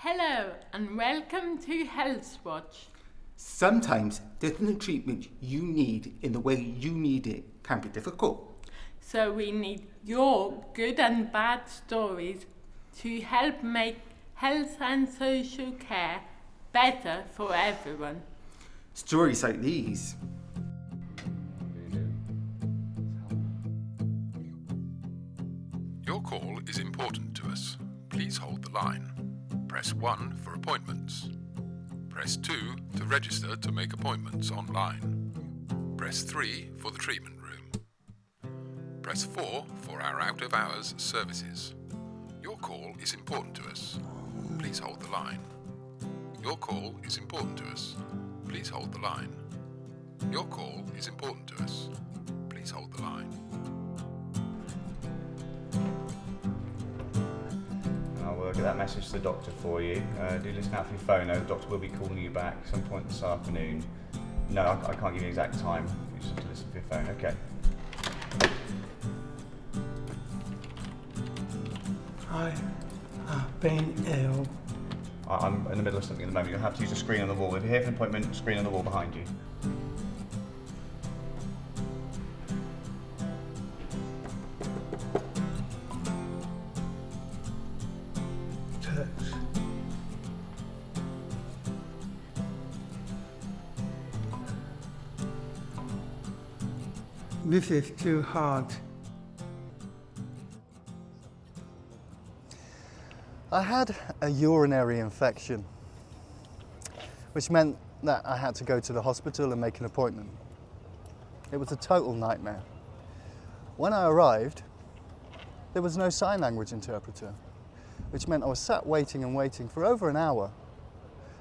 Hello and welcome to Healthwatch. Sometimes getting the treatment you need in the way you need it can be difficult. So we need your good and bad stories to help make health and social care better for everyone. Stories like these. Your call is important to us. Please hold the line. Press 1 for appointments. Press 2 to register to make appointments online. Press 3 for the treatment room. Press 4 for our out-of-hours services. Your call is important to us. Please hold the line. Your call is important to us. Please hold the line. Your call is important to us. Please hold the line. I'll get that message to the doctor for you. Do listen out for your phone though. The doctor will be calling you back some point this afternoon. No, I can't give you the exact time. You just have to listen for your phone, okay? I have been ill. I'm in the middle of something at the moment. You'll have to use the screen on the wall. If you're here for an appointment, screen on the wall behind you. This is too hard. I had a urinary infection, which meant that I had to go to the hospital and make an appointment. It was a total nightmare. When I arrived, there was no sign language interpreter, which meant I was sat waiting and waiting for over an hour.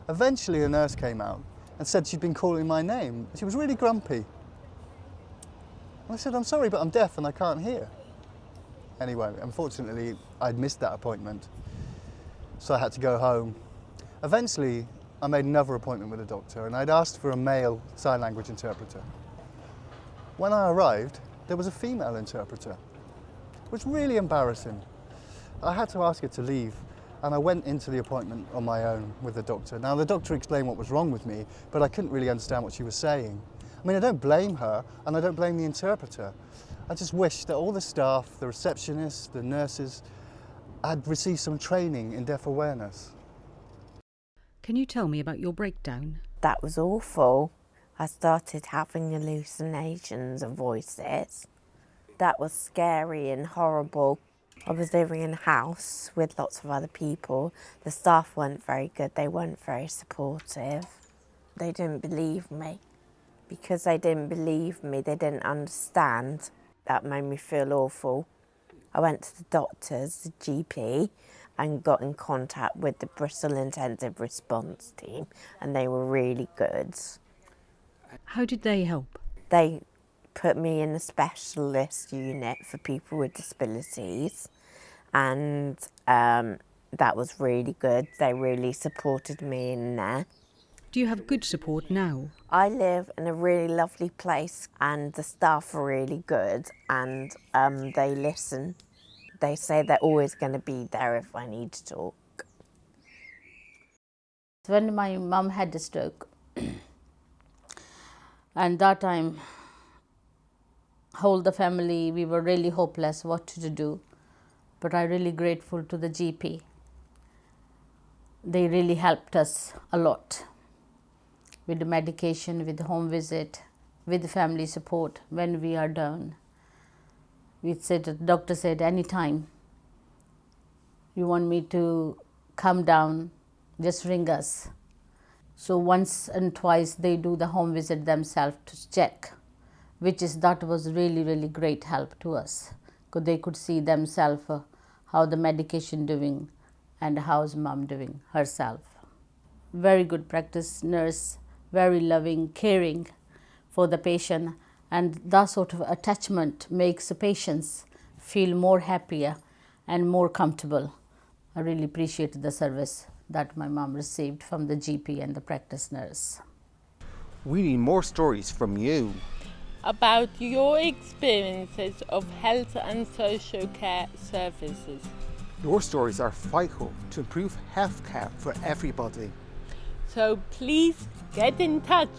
Eventually a nurse came out and said she'd been calling my name. She was really grumpy. I said, I'm sorry, but I'm deaf and I can't hear. Anyway, unfortunately, I'd missed that appointment, so I had to go home. Eventually, I made another appointment with a doctor and I'd asked for a male sign language interpreter. When I arrived, there was a female interpreter. It was really embarrassing. I had to ask her to leave and I went into the appointment on my own with the doctor. Now, the doctor explained what was wrong with me, but I couldn't really understand what she was saying. I mean, I don't blame her, and I don't blame the interpreter. I just wish that all the staff, the receptionists, the nurses, had received some training in deaf awareness. Can you tell me about your breakdown? That was awful. I started having hallucinations of voices. That was scary and horrible. I was living in a house with lots of other people. The staff weren't very good. They weren't very supportive. They didn't believe me. Because they didn't believe me, they didn't understand. That made me feel awful. I went to the doctors, the GP, and got in contact with the Bristol Intensive Response team, and they were really good. How did they help? They put me in a specialist unit for people with disabilities, and that was really good. They really supported me in there. Do you have good support now? I live in a really lovely place and the staff are really good and they listen. They say they're always going to be there if I need to talk. When my mum had a stroke, and that time, whole the family, we were really hopeless what to do. But I'm really grateful to the GP. They really helped us a lot. With the medication, with the home visit, with the family support when we are down. The doctor said, anytime you want me to come down, just ring us. So once and twice they do the home visit themselves to check, that was really, really great help to us. Because they could see themselves how the medication doing and how's mom doing herself. Very good practice nurse. Very loving, caring for the patient, and that sort of attachment makes the patients feel more happier and more comfortable. I really appreciate the service that my mom received from the GP and the practice nurse. We need more stories from you. About your experiences of health and social care services. Your stories are vital to improve healthcare for everybody. So please get in touch.